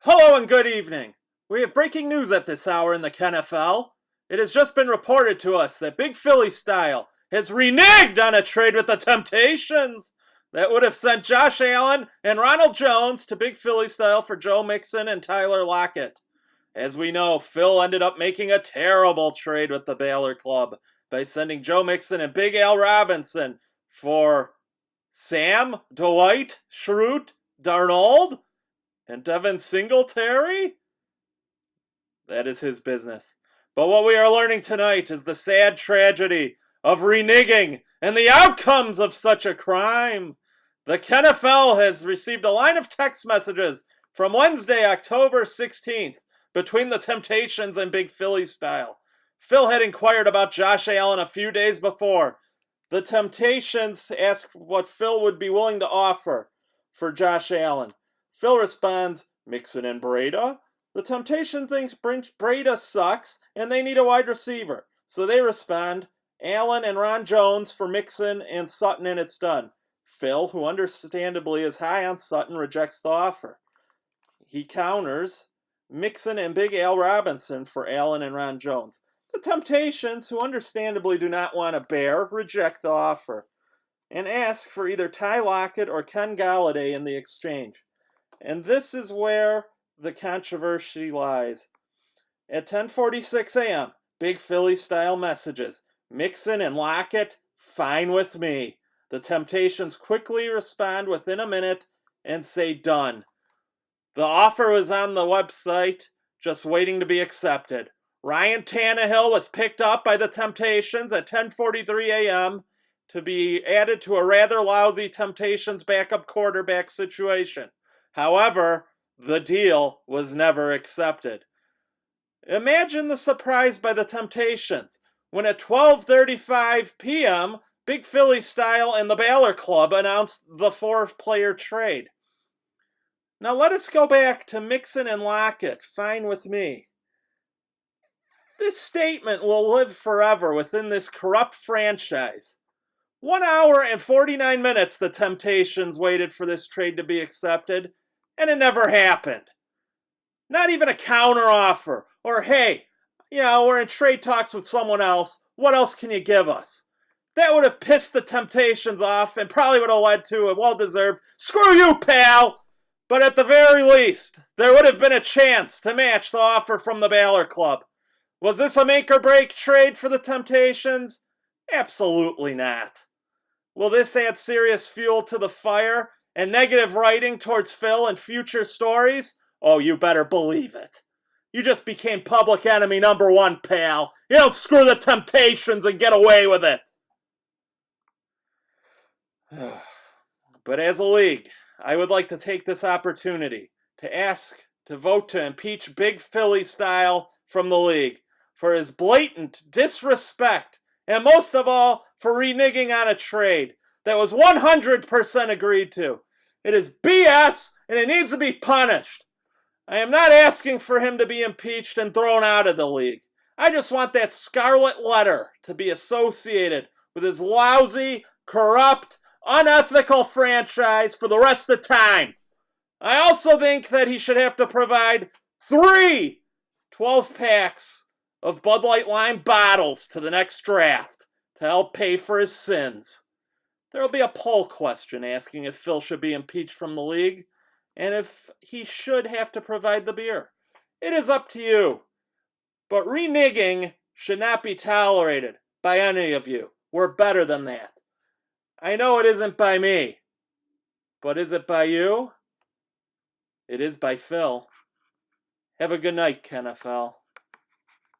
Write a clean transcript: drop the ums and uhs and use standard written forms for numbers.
Hello and good evening. We have breaking news at this hour in the KENFL. It has just been reported to us that Big Philly Style has reneged on a trade with the Temptations that would have sent Josh Allen and Ronald Jones to Big Philly Style for Joe Mixon and Tyler Lockett. As we know, Phil ended up making a terrible trade with the Baylor club by sending Joe Mixon and Big Al Robinson for Sam, Dwight, Schrute, Darnold, and Devin Singletary? That is his business. But what we are learning tonight is the sad tragedy of reneging and the outcomes of such a crime. The KENFL has received a line of text messages from Wednesday, October 16th, between the Temptations and Big Philly Style. Phil had inquired about Josh Allen a few days before. The Temptations asked what Phil would be willing to offer for Josh Allen. Phil responds, Mixon and Breda. The Temptation thinks Breda sucks and they need a wide receiver. So they respond, Allen and Ron Jones for Mixon and Sutton, and it's done. Phil, who understandably is high on Sutton, rejects the offer. He counters, Mixon and Big Al Robinson for Allen and Ron Jones. The Temptations, who understandably do not want a bear, reject the offer and ask for either Ty Lockett or Ken Galladay in the exchange. And this is where the controversy lies. At 10:46 a.m., Big Philly Style messages, Mixon and Lockett, fine with me. The Temptations quickly respond within a minute and say done. The offer was on the website, just waiting to be accepted. Ryan Tannehill was picked up by the Temptations at 10:43 a.m. to be added to a rather lousy Temptations backup quarterback situation. However, the deal was never accepted. Imagine the surprise by the Temptations when at 12:35 p.m., Big Philly Style and the Baylor Club announced the 4-player trade. Now let us go back to Mixon and Lockett, fine with me. This statement will live forever within this corrupt franchise. 1 hour and 49 minutes the Temptations waited for this trade to be accepted, and it never happened. Not even a counteroffer, or hey, we're in trade talks with someone else, what else can you give us? That would have pissed the Temptations off and probably would have led to a well-deserved, screw you, pal! But at the very least, there would have been a chance to match the offer from the Baylor Club. Was this a make-or-break trade for the Temptations? Absolutely not. Will this add serious fuel to the fire and negative writing towards Phil and future stories? Oh, you better believe it. You just became public enemy number 1, pal. You don't screw the Temptations and get away with it. But as a league, I would like to take this opportunity to ask to vote to impeach Big Philly Style from the league for his blatant disrespect and most of all for reneging on a trade that was 100% agreed to. It is BS and it needs to be punished. I am not asking for him to be impeached and thrown out of the league. I just want that scarlet letter to be associated with his lousy, corrupt, unethical franchise for the rest of time. I also think that he should have to provide 3 12-packs of Bud Light Lime bottles to the next draft to help pay for his sins. There will be a poll question asking if Phil should be impeached from the league and if he should have to provide the beer. It is up to you. But reneging should not be tolerated by any of you. We're better than that. I know it isn't by me, but is it by you? It is by Phil. Have a good night, KENFL.